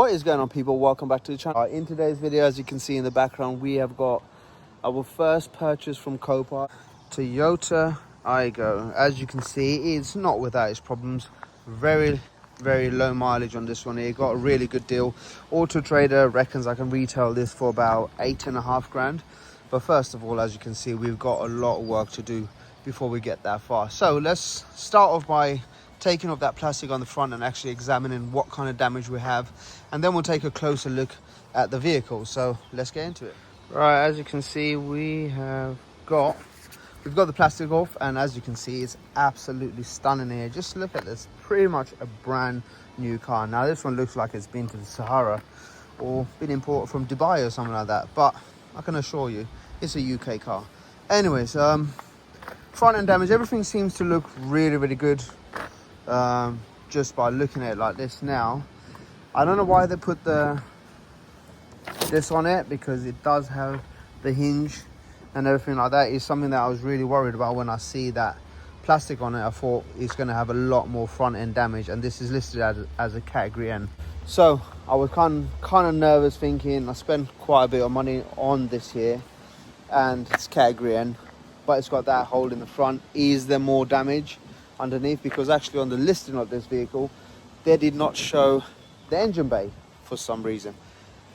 What is going on, people? Welcome back to the channel. In today's video, as you can see in the background, we have got our first purchase from Copart Toyota Aygo. As you can see, it's not without its problems. Very low mileage on this one here. Got a really good deal. Auto Trader reckons I can retail this for about 8.5 grand. But first of all, as you can see, we've got a lot of work to do before we get that far. So let's start off by taking off that plastic on the front and actually examining what kind of damage we have, and then we'll take a closer look at the vehicle. So let's get into it. Right, as you can see, we've got the plastic off, and as you can see, it's absolutely stunning here. Just look at this, pretty much a brand new car. Now this one looks like it's been to the Sahara or been imported from Dubai or something like that, but I can assure you it's a UK car. Anyways, front end damage, everything seems to look really good. Just by looking at it like this now. I don't know why they put this on it, because it does have the hinge and everything like that. Is something that I was really worried about when I see that plastic on it. I thought it's going to have a lot more front end damage, and this is listed as a category N. So I was kind of nervous, thinking I spent quite a bit of money on this here and it's category N, but it's got that hole in the front. Is there more damage underneath? Because actually on the listing of this vehicle, they did not show the engine bay for some reason.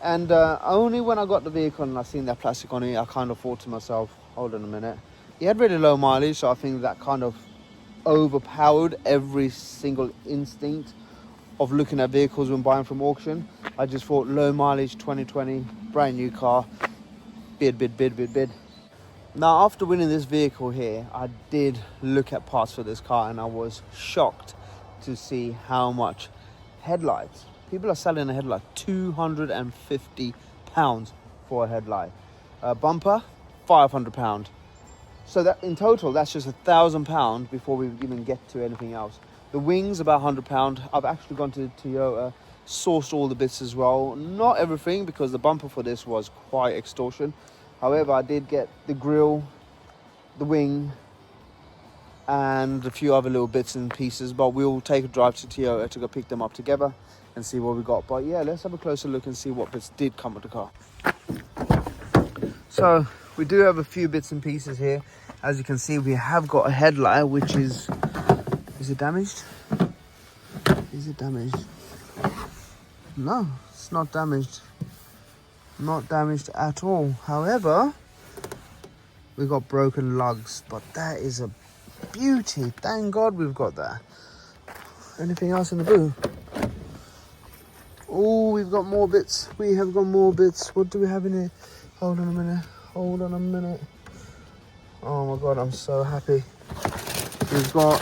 And only when I got the vehicle and I seen that plastic on it, I kind of thought to myself, hold on a minute. He had really low mileage, so I think that kind of overpowered every single instinct of looking at vehicles when buying from auction. I just thought low mileage, 2020, brand new car, bid. Now, after winning this vehicle here, I did look at parts for this car, and I was shocked to see how much headlights. People are selling a headlight, £250 for a headlight. Bumper, £500. So that in total, that's just £1,000 before we even get to anything else. The wings, about £100. I've actually gone to Toyota, sourced all the bits as well. Not everything, because the bumper for this was quite extortion. However, I did get the grille, the wing, and a few other little bits and pieces. But we'll take a drive to Toyota to go pick them up together and see what we got. But yeah, let's have a closer look and see what bits did come with the car. So we do have a few bits and pieces here. As you can see, we have got a headlight, which is it damaged? Is it damaged? No, it's not damaged. Not damaged at all. However, we got broken lugs, but that is a beauty. Thank God we've got that. Anything else in the boot? Oh, we've got more bits. We have got more bits. What do we have in here? Hold on a minute. Oh my God, I'm so happy. We've got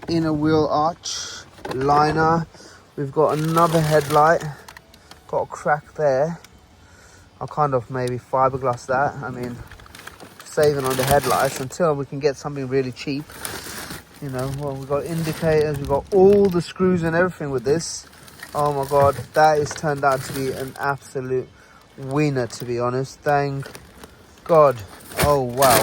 inner wheel arch liner. We've got another headlight. Got a crack there. I'll kind of maybe fiberglass that. I mean, saving on the headlights until we can get something really cheap. You know, well, we've got indicators, we've got all the screws and everything with this. Oh my God, that has turned out to be an absolute winner, to be honest. Thank God. Oh wow.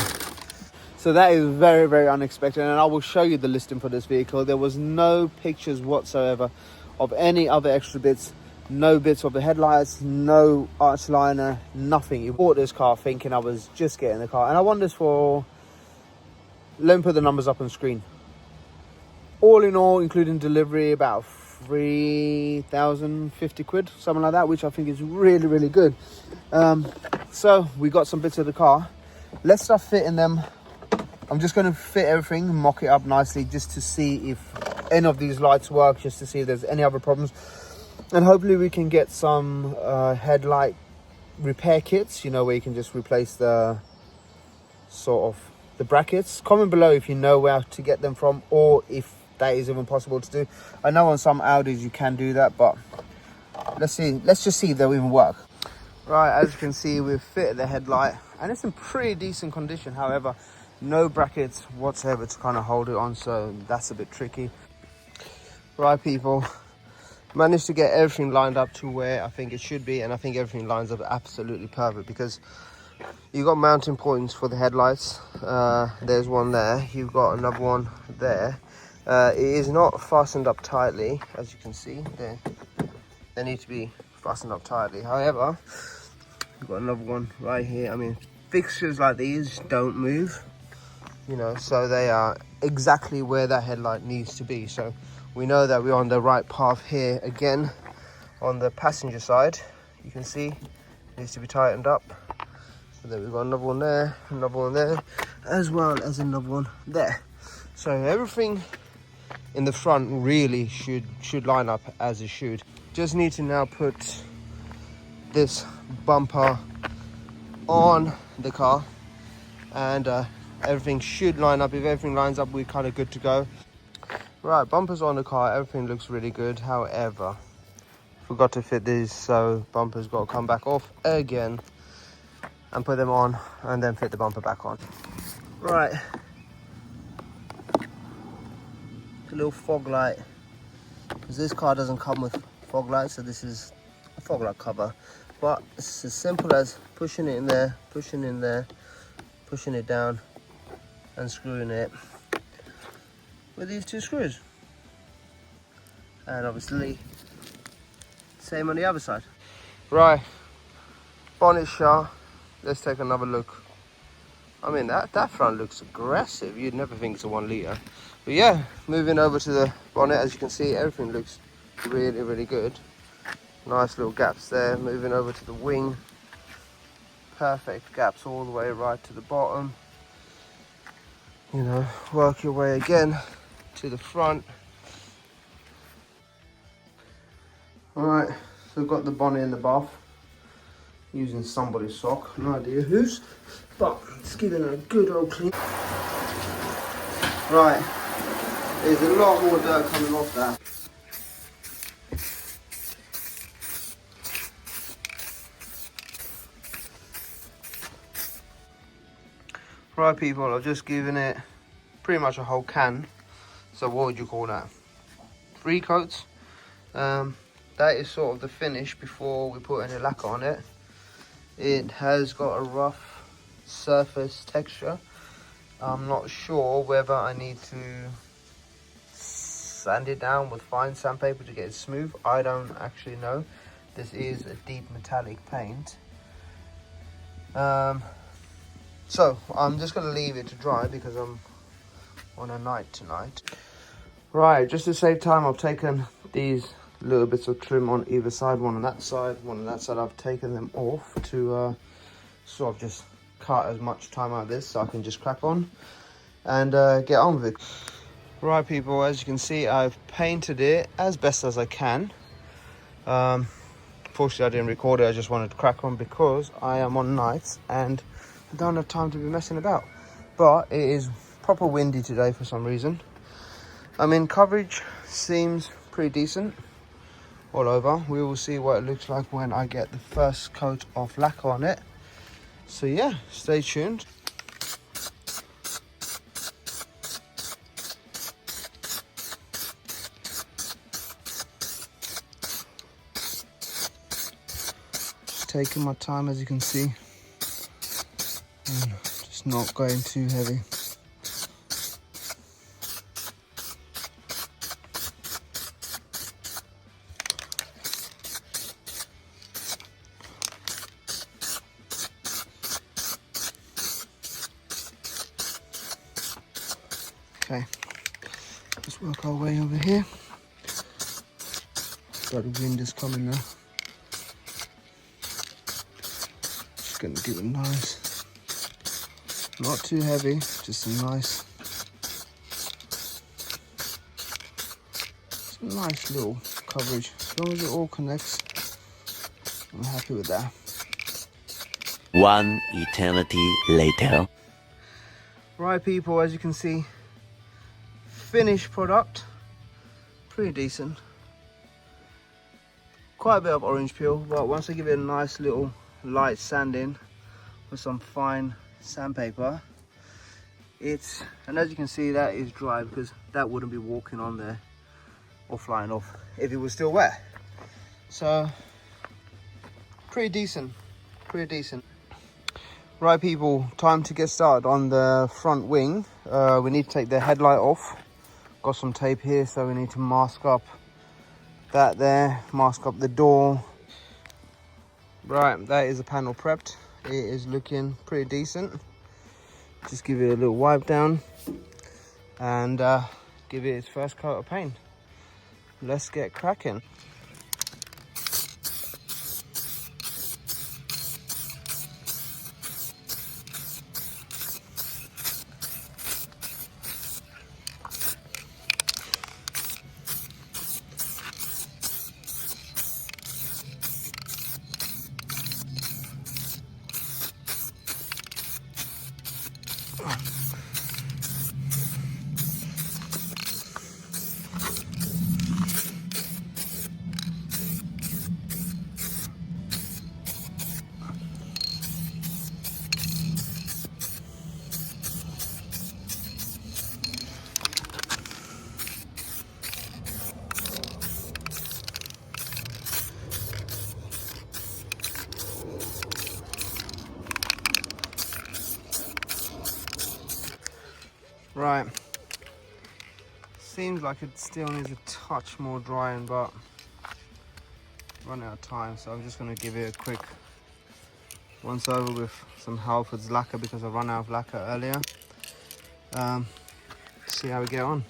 So that is very unexpected, and I will show you the listing for this vehicle. There was no pictures whatsoever of any other extra bits. No bits of the headlights, no arch liner, nothing. You bought this car thinking I was just getting the car. And I won this for, let me put the numbers up on screen. All in all, including delivery, about 3,050 quid, something like that, which I think is really good. So we got some bits of the car. Let's start fitting them. I'm just going to fit everything, mock it up nicely, just to see if any of these lights work, just to see if there's any other problems. And hopefully we can get some headlight repair kits, you know, where you can just replace the sort of the brackets. Comment below if you know where to get them from, or if that is even possible to do. I know on some Audis you can do that, but let's just see if they'll even work. Right, as you can see, we've fitted the headlight and it's in pretty decent condition. However, no brackets whatsoever to kind of hold it on, so that's a bit tricky. Right, people, managed to get everything lined up to where I think it should be, and I think everything lines up absolutely perfect, because you've got mounting points for the headlights. There's one there, you've got another one there, It is not fastened up tightly, as you can see. They need to be fastened up tightly. However, we've got another one right here. I mean, fixtures like these don't move, you know, so they are exactly where that headlight needs to be. So we know that we're on the right path here. Again, on the passenger side, you can see it needs to be tightened up. And then we've got another one there, another one there, as well as another one there. So everything in the front really should line up as it should. Just need to now put this bumper on the car, and everything should line up. If everything lines up, we're kind of good to go. Right, bumpers on the car, everything looks really good. However, forgot to fit these, so bumpers got to come back off again and put them on, and then fit the bumper back on. Right, a little fog light, because this car doesn't come with fog lights, so this is a fog light cover. But it's as simple as pushing it in there, pushing it down, and screwing it with these two screws. And obviously, same on the other side. Right, bonnet shut. Let's take another look. I mean, that front looks aggressive. You'd never think it's a 1 litre. But yeah, moving over to the bonnet, as you can see, everything looks really, really good. Nice little gaps there. Moving over to the wing. Perfect gaps all the way right to the bottom. You know, work your way again to the front. Alright, so we've got the bonnet in the bath. Using somebody's sock, no idea whose, but it's giving it a good old clean. Right, there's a lot more dirt coming off that. Right people, I've just given it pretty much a whole can. So what would you call that? 3 coats. That is sort of the finish before we put any lacquer on it. It has got a rough surface texture. I'm not sure whether I need to sand it down with fine sandpaper to get it smooth. I don't actually know. This is a deep metallic paint. So I'm just going to leave it to dry because I'm on a night tonight. Right, just to save time, I've taken these little bits of trim on either side, one on that side, one on that side. I've taken them off to sort of just cut as much time out of this so I can just crack on and get on with it. Right people, as you can see, I've painted it as best as I can. Fortunately I didn't record it, I just wanted to crack on because I am on nights and I don't have time to be messing about. But it is proper windy today for some reason. I mean, coverage seems pretty decent all over. We will see what it looks like when I get the first coat of lacquer on it. So yeah, stay tuned. Just taking my time, as you can see, and just not going too heavy. Okay, let's work our way over here. Got the wind is coming now. Just gonna give it nice, not too heavy, just some nice little coverage. As long as it all connects, I'm happy with that. 1 eternity later. Right people, as you can see, finished product, pretty decent. Quite a bit of orange peel, but once I give it a nice little light sanding with some fine sandpaper, and as you can see, that is dry because that wouldn't be walking on there or flying off if it was still wet. So pretty decent. Right people, time to get started on the front wing. We need to take the headlight off Got some tape here, so we need to mask up that there, mask up the door. Right, that is the panel prepped. It is looking pretty decent. Just give it a little wipe down and give it its first coat of paint. Let's get cracking. Right, seems like it still needs a touch more drying, but run out of time, so I'm just going to give it a quick once over with some Halford's lacquer because I run out of lacquer earlier. See how we get on.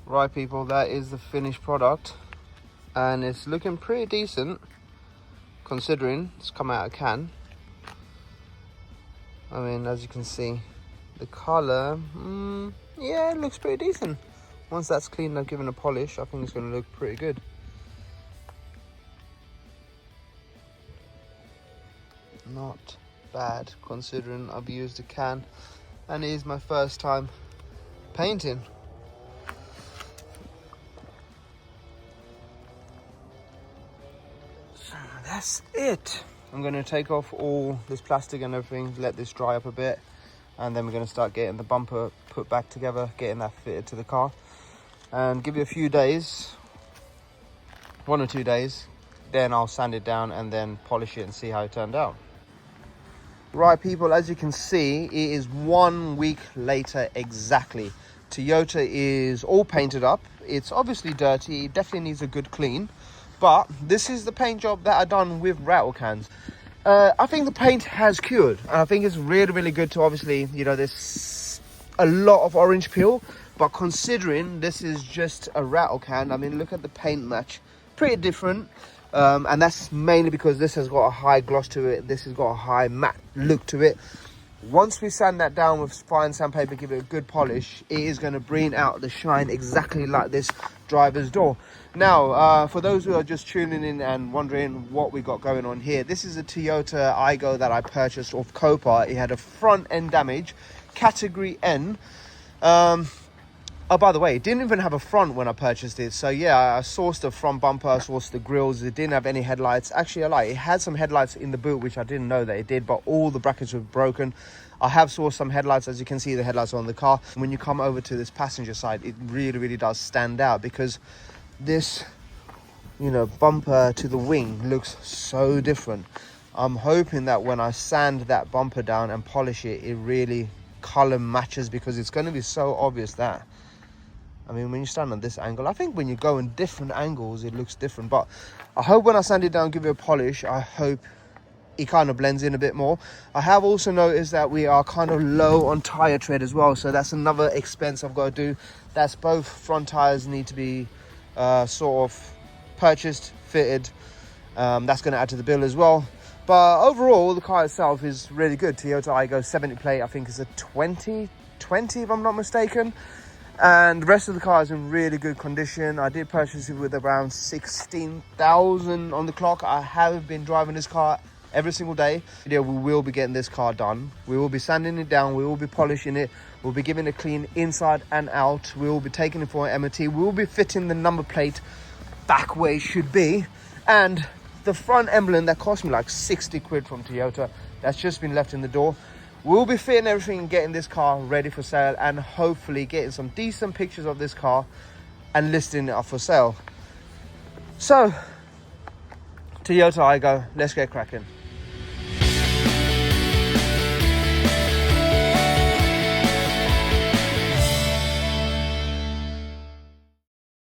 Right people, that is the finished product and it's looking pretty decent considering it's come out of a can. I mean, as you can see, the colour, yeah, it looks pretty decent. Once that's cleaned and given a polish, I think it's going to look pretty good. Not bad considering I've used a can and it is my first time painting. So that's it. I'm going to take off all this plastic and everything, let this dry up a bit, and then we're going to start getting the bumper put back together, getting that fitted to the car, and give it a few days, 1 or 2 days, then I'll sand it down and then polish it and see how it turned out. Right people, as you can see, it is 1 week later exactly. Toyota is all painted up. It's obviously dirty, it definitely needs a good clean, but this is the paint job that I done with rattle cans. I think the paint has cured, and I think it's really, really good to obviously, you know, there's a lot of orange peel, but considering this is just a rattle can, I mean, look at the paint match, pretty different. And that's mainly because this has got a high gloss to it, this has got a high matte look to it. Once we sand that down with fine sandpaper, give it a good polish, it is going to bring out the shine exactly like this driver's door. Now, for those who are just tuning in and wondering what we got going on here, this is a Toyota Aygo that I purchased off Copart. It had a front end damage, category N. Oh, by the way, it didn't even have a front when I purchased it. So yeah, I sourced the front bumper, I sourced the grills. It didn't have any headlights. Actually, I lied. It had some headlights in the boot, which I didn't know that it did, but all the brackets were broken. I have sourced some headlights. As you can see, the headlights are on the car. When you come over to this passenger side, it really, really does stand out because this, you know, bumper to the wing looks so different. I'm hoping that when I sand that bumper down and polish it, it really color matches, because it's going to be so obvious that, I mean, when you stand on this angle, I think when you go in different angles, it looks different. But I hope when I sand it down, give it a polish, I hope it kind of blends in a bit more. I have also noticed that we are kind of low on tire tread as well, so that's another expense I've got to do. That's both front tires need to be sort of purchased, fitted. That's going to add to the bill as well. But overall, the car itself is really good. Toyota Aygo 70 plate, I think is a 2020 if I'm not mistaken. And the rest of the car is in really good condition. I did purchase it with around 16,000 on the clock. I have been driving this car every single day. We will be getting this car done. We will be sanding it down. We will be polishing it. We'll be giving it a clean inside and out. We will be taking it for an MOT. We will be fitting the number plate back where it should be. And the front emblem that cost me like 60 quid from Toyota, that's just been left in the door. We'll be fitting everything and getting this car ready for sale, and hopefully getting some decent pictures of this car and listing it up for sale. So, Toyota Aygo, let's get cracking.